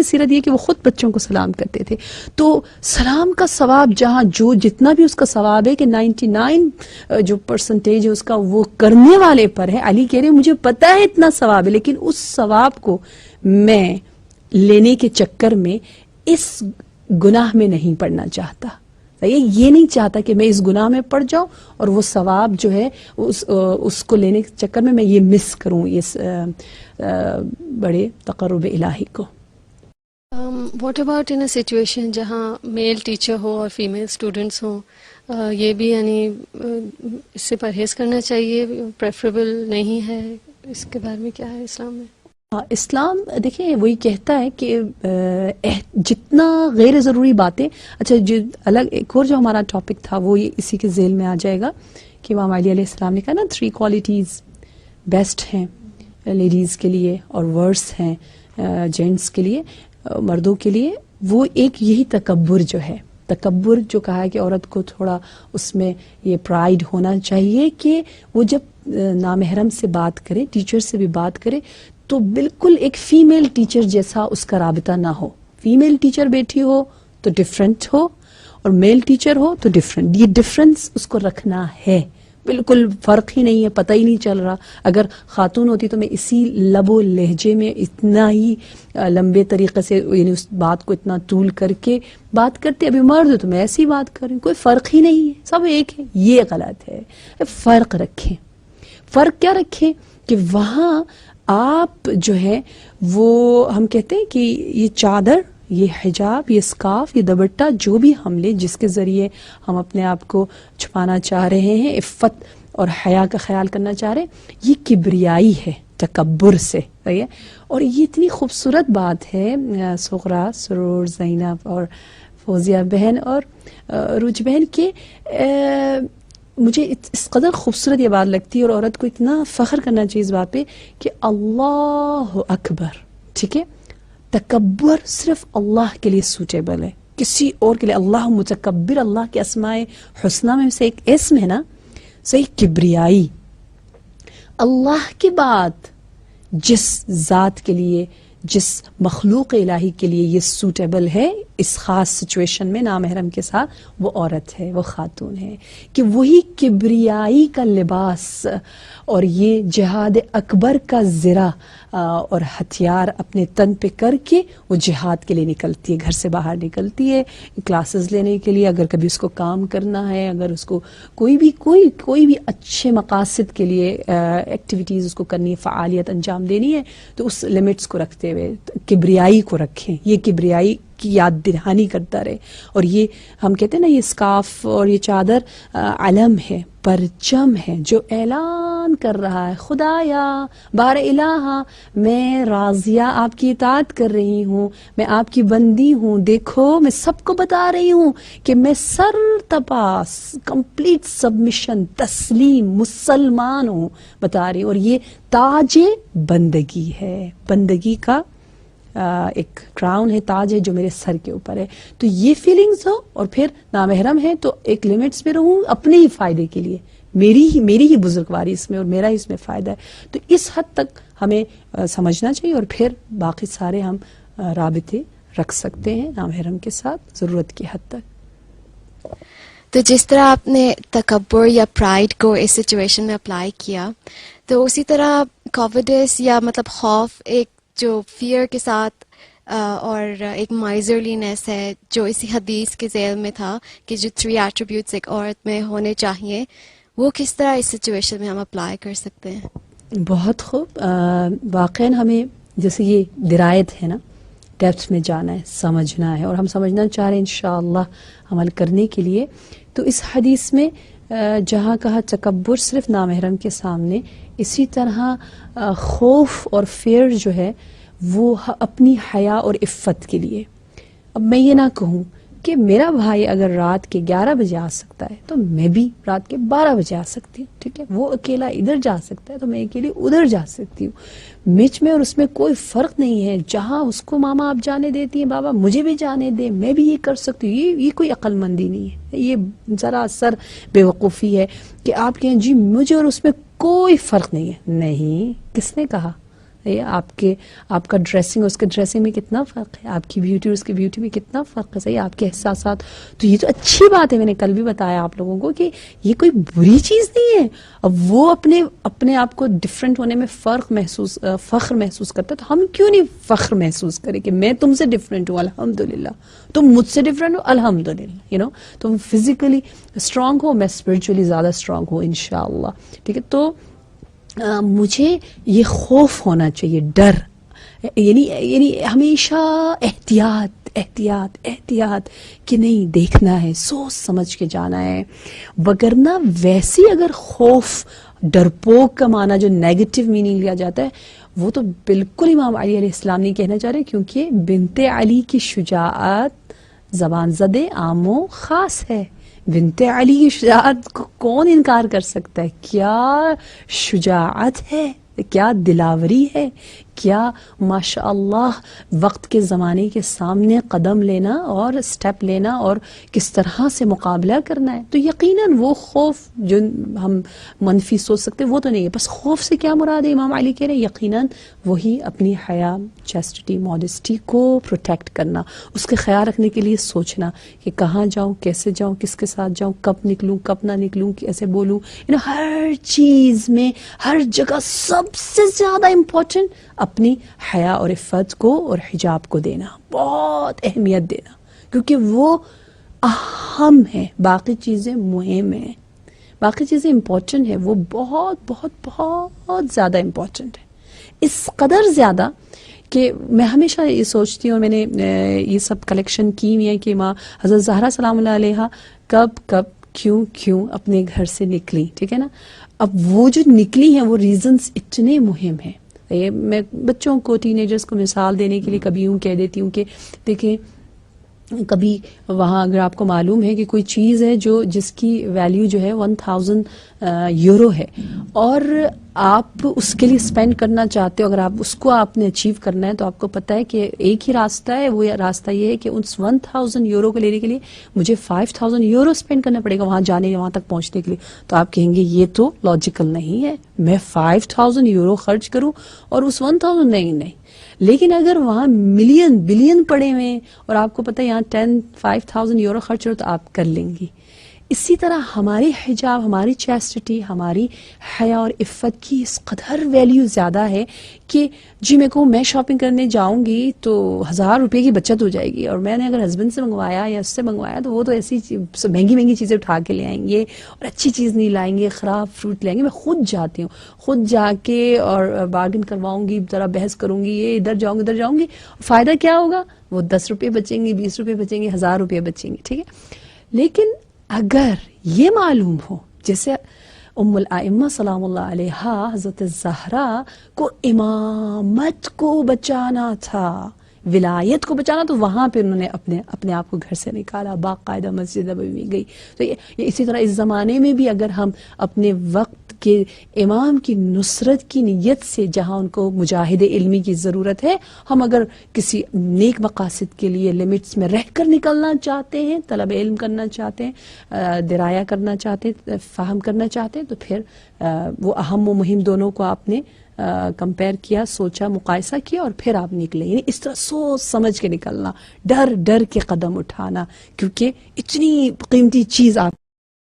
سیرت یہ کہ وہ خود بچوں کو سلام کرتے تھے. تو سلام کا ثواب جہاں جو جتنا بھی اس کا ثواب ہے کہ 99 جو پرسنٹیج ہے اس کا وہ کرنے والے پر ہے. علی کہہ رہے مجھے پتا ہے اتنا ثواب ہے, لیکن اس ثواب کو میں لینے کے چکر میں اس گناہ میں نہیں پڑنا چاہتا. یہ نہیں چاہتا کہ میں اس گناہ میں پڑ جاؤں اور وہ ثواب جو ہے اس کو لینے کے چکر میں یہ مس کروں اس بڑے تقرب الہی کو. What about in a situation جہاں میل ٹیچر ہو اور فیمیل اسٹوڈنٹس ہوں, یہ بھی یعنی اس سے پرہیز کرنا چاہیے, پریفریبل نہیں ہے, اس کے بارے میں کیا ہے اسلام میں؟ اسلام دیکھیں وہی کہتا ہے کہ جتنا غیر ضروری باتیں, اچھا جو الگ ایک اور جو ہمارا ٹاپک تھا وہ اسی کے ذیل میں آ جائے گا کہ امام علی علیہ السلام نے کہا نا 3 کوالٹیز بیسٹ ہیں لیڈیز کے لیے اور ورس ہیں جینٹس کے لیے, مردوں کے لیے. وہ ایک یہی تکبر جو ہے, تکبر جو کہا ہے کہ عورت کو تھوڑا اس میں یہ پرائیڈ ہونا چاہیے کہ وہ جب نامحرم سے بات کرے, ٹیچر سے بھی بات کرے تو بالکل ایک فیمیل ٹیچر جیسا اس کا رابطہ نہ ہو. فیمیل ٹیچر بیٹھی ہو تو ڈفرینٹ ہو اور میل ٹیچر ہو تو ڈفرینٹ. یہ ڈفرینس اس کو رکھنا ہے, بالکل فرق ہی نہیں ہے, پتہ ہی نہیں چل رہا. اگر خاتون ہوتی تو میں اسی لب و لہجے میں اتنا ہی لمبے طریقے سے یعنی اس بات کو اتنا طول کر کے بات کرتے. ابھی مرد تو میں ایسی بات کر رہی ہوں, کوئی فرق ہی نہیں ہے, سب ایک ہے. یہ غلط ہے. فرق رکھیں. فرق کیا رکھیں کہ وہاں آپ جو ہے وہ ہم کہتے ہیں کہ یہ چادر, یہ حجاب, یہ اسکارف, یہ دوپٹہ جو بھی ہم لیں جس کے ذریعے ہم اپنے آپ کو چھپانا چاہ رہے ہیں, عفت اور حیا کا خیال کرنا چاہ رہے ہیں, یہ کبریائی ہے تکبر سے. صحیح ہے. اور یہ اتنی خوبصورت بات ہے. سغرا, سرور, زینب اور فوزیہ بہن اور روج بہن کے مجھے اس قدر خوبصورت یہ بات لگتی ہے اور عورت کو اتنا فخر کرنا چاہیے اس بات پہ کہ اللہ اکبر. ٹھیک ہے, تکبر صرف اللہ کے لیے سوٹیبل ہے, کسی اور کے لیے. اللہ متکبر, اللہ کے اسماء حسنہ میں سے ایک اسم ہے نا, صحیح, کبریائی. اللہ کے بعد جس ذات کے لیے, جس مخلوق الہی کے لیے یہ سوٹیبل ہے اس خاص سچویشن میں نامحرم کے ساتھ, وہ عورت ہے, وہ خاتون ہے. کہ وہی کبریائی کا لباس اور یہ جہاد اکبر کا زرہ اور ہتھیار اپنے تن پہ کر کے وہ جہاد کے لیے نکلتی ہے, گھر سے باہر نکلتی ہے کلاسز لینے کے لیے. اگر کبھی اس کو کام کرنا ہے, اگر اس کو کوئی بھی اچھے مقاصد کے لیے ایکٹیویٹیز اس کو کرنی ہے, فعالیت انجام دینی ہے, تو اس لمٹس کو رکھتے ہوئے کبریائی کو رکھیں. یہ کبریائی کی یاد دہانی کرتا رہے. اور یہ ہم کہتے ہیں نا, یہ اسکارف اور یہ چادر علم ہے, پرچم ہے جو اعلان کر رہا ہے خدایا بار الہ میں راضیہ آپ کی اطاعت کر رہی ہوں, میں آپ کی بندی ہوں, دیکھو میں سب کو بتا رہی ہوں کہ میں سر تپاس کمپلیٹ سبمیشن تسلیم مسلمان ہوں, بتا رہی ہوں. اور یہ تاج بندگی ہے, بندگی کا ایک کراؤن ہے, تاج ہے جو میرے سر کے اوپر ہے. تو یہ فیلنگز ہو اور پھر نامحرم ہے تو ایک لمٹس میں رہوں اپنے ہی فائدے کے لیے, میری ہی بزرگواری اس میں اور میرا ہی اس میں فائدہ ہے. تو اس حد تک ہمیں سمجھنا چاہیے اور پھر باقی سارے ہم رابطے رکھ سکتے ہیں نامحرم کے ساتھ ضرورت کی حد تک. تو جس طرح آپ نے تکبر یا پرائڈ کو اس سچویشن میں اپلائی کیا, تو اسی طرح کووڈس یا مطلب خوف ایک جو فیئر کے ساتھ اور ایک مائزرلینس ہے جو اسی حدیث کے ذیل میں تھا کہ جو 3 ایٹریبیوٹس ایک عورت میں ہونے چاہیے, وہ کس طرح اس سچویشن میں ہم اپلائی کر سکتے ہیں؟ بہت خوب. واقعاً ہمیں جیسے یہ درایت ہے نا, ڈیپتھ میں جانا ہے, سمجھنا ہے, اور ہم سمجھنا چاہ رہے ہیں انشاءاللہ عمل کرنے کے لیے. تو اس حدیث میں جہاں کہا تکبر صرف نامحرم کے سامنے, اسی طرح خوف اور فیئر جو ہے وہ اپنی حیا اور عفت کے لیے. اب میں یہ نہ کہوں کہ میرا بھائی اگر رات کے 11 بجے آ سکتا ہے تو میں بھی رات کے 12 بجے آ سکتی ہوں, ٹھیک ہے, وہ اکیلا ادھر جا سکتا ہے تو میں اکیلی ادھر جا سکتی ہوں. مجھ میں اور اس میں کوئی فرق نہیں ہے. جہاں اس کو ماما آپ جانے دیتی ہیں, بابا مجھے بھی جانے دیں, میں بھی یہ کر سکتی ہوں. یہ کوئی عقل مندی نہیں ہے, یہ ذرا سر بے وقوفی ہے کہ آپ کہیں جی مجھے اور اس میں کوئی فرق نہیں ہے. نہیں, کس نے کہا؟ آپ کا ڈریسنگ اس کے ڈریسنگ میں کتنا فرق ہے, آپ کی بیوٹی اس کی بیوٹی میں کتنا فرق ہے, صحیح, آپ کے احساسات. تو یہ تو اچھی بات ہے, میں نے کل بھی بتایا آپ لوگوں کو کہ یہ کوئی بری چیز نہیں ہے. اب وہ اپنے آپ کو ڈفرینٹ ہونے میں فخر محسوس کرتا ہے, تو ہم کیوں نہیں فخر محسوس کریں کہ میں تم سے ڈفرینٹ ہوں, الحمدللہ, تم مجھ سے ڈفرینٹ ہو, الحمدللہ, تم فزیکلی اسٹرانگ ہو, میں اسپرچولی زیادہ اسٹرانگ ہوں انشاءاللہ. ٹھیک ہے, تو مجھے یہ خوف ہونا چاہیے, ڈر, یعنی ہمیشہ احتیاط کہ نہیں دیکھنا ہے, سوچ سمجھ کے جانا ہے. وگرنہ ویسی اگر خوف, ڈرپوک کا معنی جو نیگیٹو میننگ لیا جاتا ہے, وہ تو بالکل امام علی علیہ السلام نہیں کہنا چاہ رہے, کیونکہ بنت علی کی شجاعت زبان زدے عام و خاص ہے. بنت علی کی شجاعت کو کون انکار کر سکتا ہے؟ کیا شجاعت ہے, کیا دلاوری ہے, کیا ماشاء اللہ وقت کے زمانے کے سامنے قدم لینا اور سٹیپ لینا اور کس طرح سے مقابلہ کرنا ہے. تو یقیناً وہ خوف جو ہم منفی سوچ سکتے وہ تو نہیں ہے. بس خوف سے کیا مراد ہے؟ امام علی کہہ رہے ہیں یقیناً وہی اپنی حیا, چیسٹی, ماڈسٹی کو پروٹیکٹ کرنا, اس کے خیال رکھنے کے لیے سوچنا کہ کہاں جاؤں, کیسے جاؤں, کس کے ساتھ جاؤں, کب نکلوں, کب نہ نکلوں, کیسے بولوں, ہر چیز میں, ہر جگہ سب سے زیادہ امپورٹنٹ اپنی حیا اور عفت کو اور حجاب کو دینا, بہت اہمیت دینا, کیونکہ وہ اہم ہے, باقی چیزیں مہم ہیں, باقی چیزیں امپورٹنٹ ہیں, وہ بہت بہت بہت زیادہ امپورٹنٹ ہے. اس قدر زیادہ کہ میں ہمیشہ یہ سوچتی ہوں, میں نے یہ سب کلیکشن کی ہوئی ہے کہ ماں حضرت زہرا سلام اللہ علیہا کب کیوں اپنے گھر سے نکلی. ٹھیک ہے نا, اب وہ جو نکلی ہیں وہ ریزنز اتنے مہم ہیں. میں بچوں کو, ٹینیجرز کو مثال دینے کے لیے کبھی یوں کہہ دیتی ہوں کہ دیکھیں, کبھی وہاں اگر آپ کو معلوم ہے کہ کوئی چیز ہے جس کی ویلیو جو ہے 1000 یورو ہے, اور آپ اس کے لیے اسپینڈ کرنا چاہتے ہو, اگر آپ نے اچیو کرنا ہے, تو آپ کو پتہ ہے کہ ایک ہی راستہ ہے, وہ راستہ یہ ہے کہ اس 1000 یورو کو لینے کے لیے مجھے 5000 یورو اسپینڈ کرنا پڑے گا وہاں تک پہنچنے کے لیے. تو آپ کہیں گے یہ تو لاجیکل نہیں ہے, میں 5000 یورو خرچ کروں اور اس 1000 نہیں. لیکن اگر وہاں ملین بلین پڑے ہوئے ہیں اور آپ کو پتہ ہے یہاں 5000 یورو خرچ ہو, تو آپ کر لیں گی. اسی طرح ہماری حجاب, ہماری چیسٹی, ہماری حیا اور عفت کی اس قدر ویلیو زیادہ ہے کہ جی میں کہوں میں شاپنگ کرنے جاؤں گی تو 1000 روپے کی بچت ہو جائے گی, اور میں نے اگر ہسبینڈ سے منگوایا یا اس سے منگوایا تو وہ تو ایسی مہنگی چیزیں اٹھا کے لے آئیں گے اور اچھی چیز نہیں لائیں گے, خراب فروٹ لائیں گے. میں خود جاتی ہوں, خود جا کے اور بارگن کرواؤں گی, ذرا بحث کروں گی, یہ ادھر جاؤں گی, فائدہ کیا ہوگا؟ وہ 10 روپے بچیں گے, 20 روپے بچیں گے, 1000 روپے بچیں گے. ٹھیک ہے, لیکن اگر یہ معلوم ہو, جیسے ام الائمہ سلام اللہ علیہا حضرت زہرا کو امامت کو بچانا تھا, ولایت کو بچانا, تو وہاں پہ انہوں نے اپنے آپ کو گھر سے نکالا, باقاعدہ مسجد نبوی میں گئی. تو اسی طرح اس زمانے میں بھی اگر ہم اپنے وقت کے امام کی نصرت کی نیت سے, جہاں ان کو مجاہد علمی کی ضرورت ہے, ہم اگر کسی نیک مقاصد کے لیے لمٹس میں رہ کر نکلنا چاہتے ہیں, طلب علم کرنا چاہتے ہیں, درایا کرنا چاہتے ہیں, فہم کرنا چاہتے ہیں, تو پھر وہ اہم و مہم دونوں کو آپ نے کمپیئر کیا, سوچا, مقایسہ کیا, اور پھر آپ نکلے. یعنی اس طرح سوچ سمجھ کے نکلنا, ڈر کے قدم اٹھانا, کیونکہ اتنی قیمتی چیز آپ